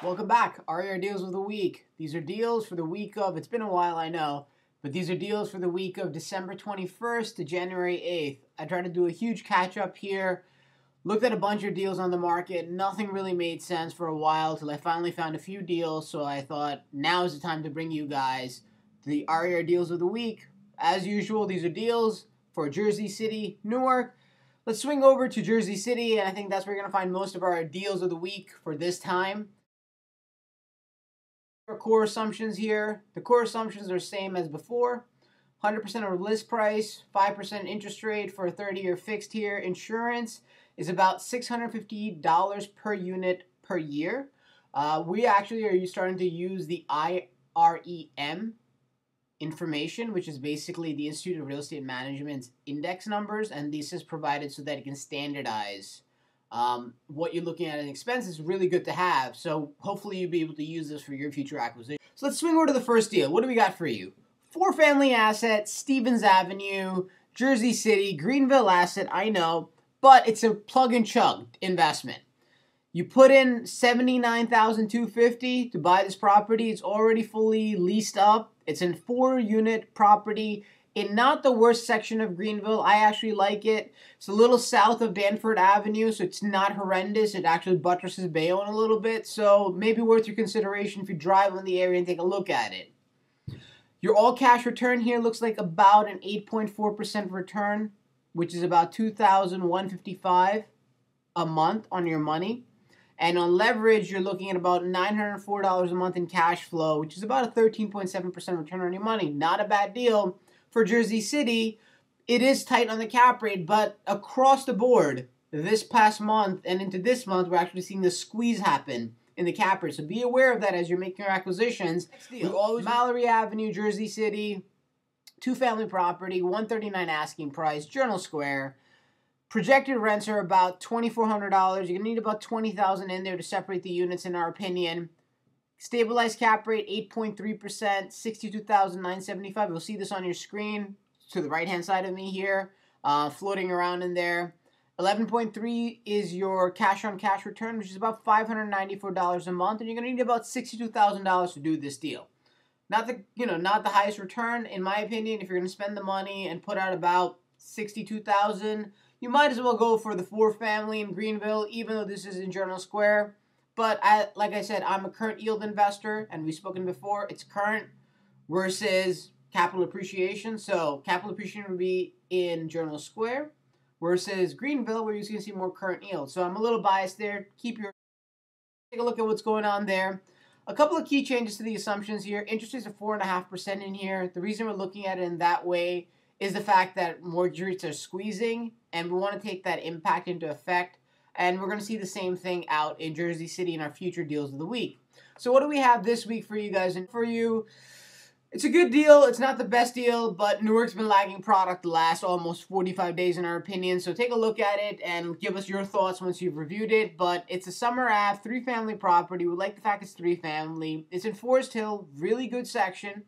Welcome back. RER Deals of the Week. These are deals for the week of, it's been a while, I know, but these are deals for the week of December 21st to January 8th. I tried to do a huge catch up here, looked at a bunch of deals on the market. Nothing really made sense for a while till I finally found a few deals, so I thought now is the time to bring you guys the RER Deals of the Week. As usual, these are deals for Jersey City, Newark. Let's swing over to Jersey City, and I think that's where you're going to find most of our deals of the week for this time. Our core assumptions here. The core assumptions are the same as before. 100% of list price, 5% interest rate for a 30-year fixed here. Insurance is about $650 per unit per year. We actually are starting to use the IREM information, which is basically the Institute of Real Estate Management's index numbers, and this is provided so that it can standardize what you're looking at in expenses. Is really good to have. So hopefully you'll be able to use this for your future acquisition. So let's swing over to the first deal. What do we got for you? 4-family asset, Stevens Avenue, Jersey City, Greenville asset, I know, but it's a plug and chug investment. You put in $79,250 to buy this property. It's already fully leased up. It's a 4-unit property in not the worst section of Greenville. I actually like it. It's a little south of Danford Avenue, so it's not horrendous. It actually buttresses Bayonne a little bit, so maybe worth your consideration if you drive in the area and take a look at it. Your all-cash return here looks like about an 8.4% return, which is about $2,155 a month on your money. And on leverage, you're looking at about $904 a month in cash flow, which is about a 13.7% return on your money. Not a bad deal for Jersey City. It is tight on the cap rate, but across the board, this past month and into this month, we're actually seeing the squeeze happen in the cap rate. So be aware of that as you're making your acquisitions. We always Mallory Avenue, Jersey City, 2-family property, $139 asking price, Journal Square. Projected rents are about $2,400. You're going to need about $20,000 in there to separate the units, in our opinion. Stabilized cap rate, 8.3%, $62,975. You'll see this on your screen to the right-hand side of me here, floating around in there. 11.3 is your cash-on-cash return, which is about $594 a month, and you're going to need about $62,000 to do this deal. Not the highest return, in my opinion. If you're going to spend the money and put out about $62,000, you might as well go for the 4-family in Greenville, even though this is in Journal Square. But like I said, I'm a current yield investor, and we've spoken before. It's current versus capital appreciation. So capital appreciation would be in Journal Square versus Greenville, where you're going to see more current yield. So I'm a little biased there. Take a look at what's going on there. A couple of key changes to the assumptions here. Interest rates are 4.5% in here. The reason we're looking at it in that way is the fact that mortgage rates are squeezing, and we want to take that impact into effect. And we're going to see the same thing out in Jersey City in our future deals of the week. So what do we have this week for you guys? And for you, it's a good deal. It's not the best deal, but Newark's been lagging product the last almost 45 days in our opinion. So take a look at it and give us your thoughts once you've reviewed it. But it's a Summer Ave 3-family property. We like the fact it's 3-family. It's in Forest Hill. Really good section.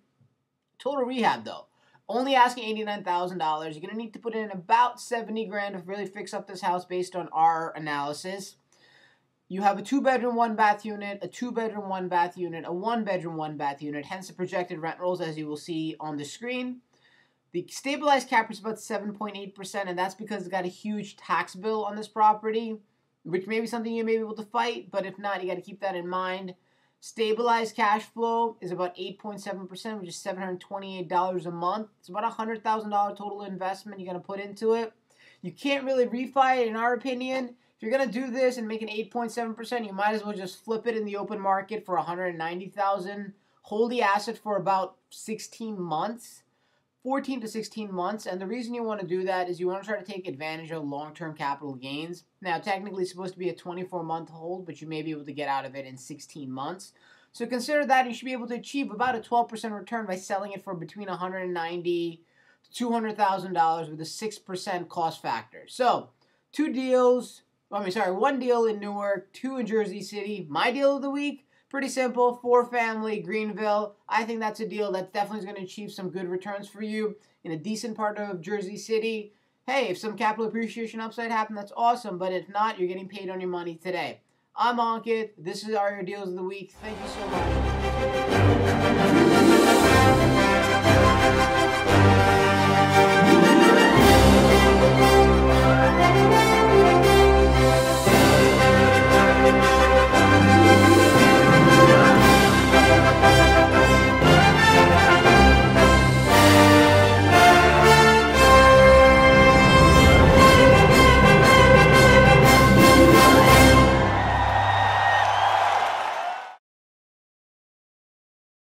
Total rehab, though. Only asking $89,000. You're going to need to put in about $70,000 to really fix up this house based on our analysis. You have a 2-bedroom, 1-bath unit, a 2-bedroom, 1-bath unit, a 1-bedroom, 1-bath unit, hence the projected rent rolls as you will see on the screen. The stabilized cap rate is about 7.8%, and that's because it's got a huge tax bill on this property, which may be something you may be able to fight, but if not, you got to keep that in mind. Stabilized cash flow is about 8.7%, which is $728 a month. It's about a $100,000 total investment you're going to put into it. You can't really refi it, in our opinion. If you're going to do this and make an 8.7%, you might as well just flip it in the open market for $190,000. Hold the asset for about 16 months. 14 to 16 months, and the reason you want to do that is you want to try to take advantage of long-term capital gains. Now, technically, it's supposed to be a 24-month hold, but you may be able to get out of it in 16 months. So consider that. You should be able to achieve about a 12% return by selling it for between $190,000 to $200,000 with a 6% cost factor. So, one deal in Newark, 2 in Jersey City. My deal of the week, pretty simple, 4-family, Greenville. I think that's a deal that definitely is going to achieve some good returns for you in a decent part of Jersey City. Hey, if some capital appreciation upside happens, that's awesome. But if not, you're getting paid on your money today. I'm Ankit. This is our deals of the week. Thank you so much.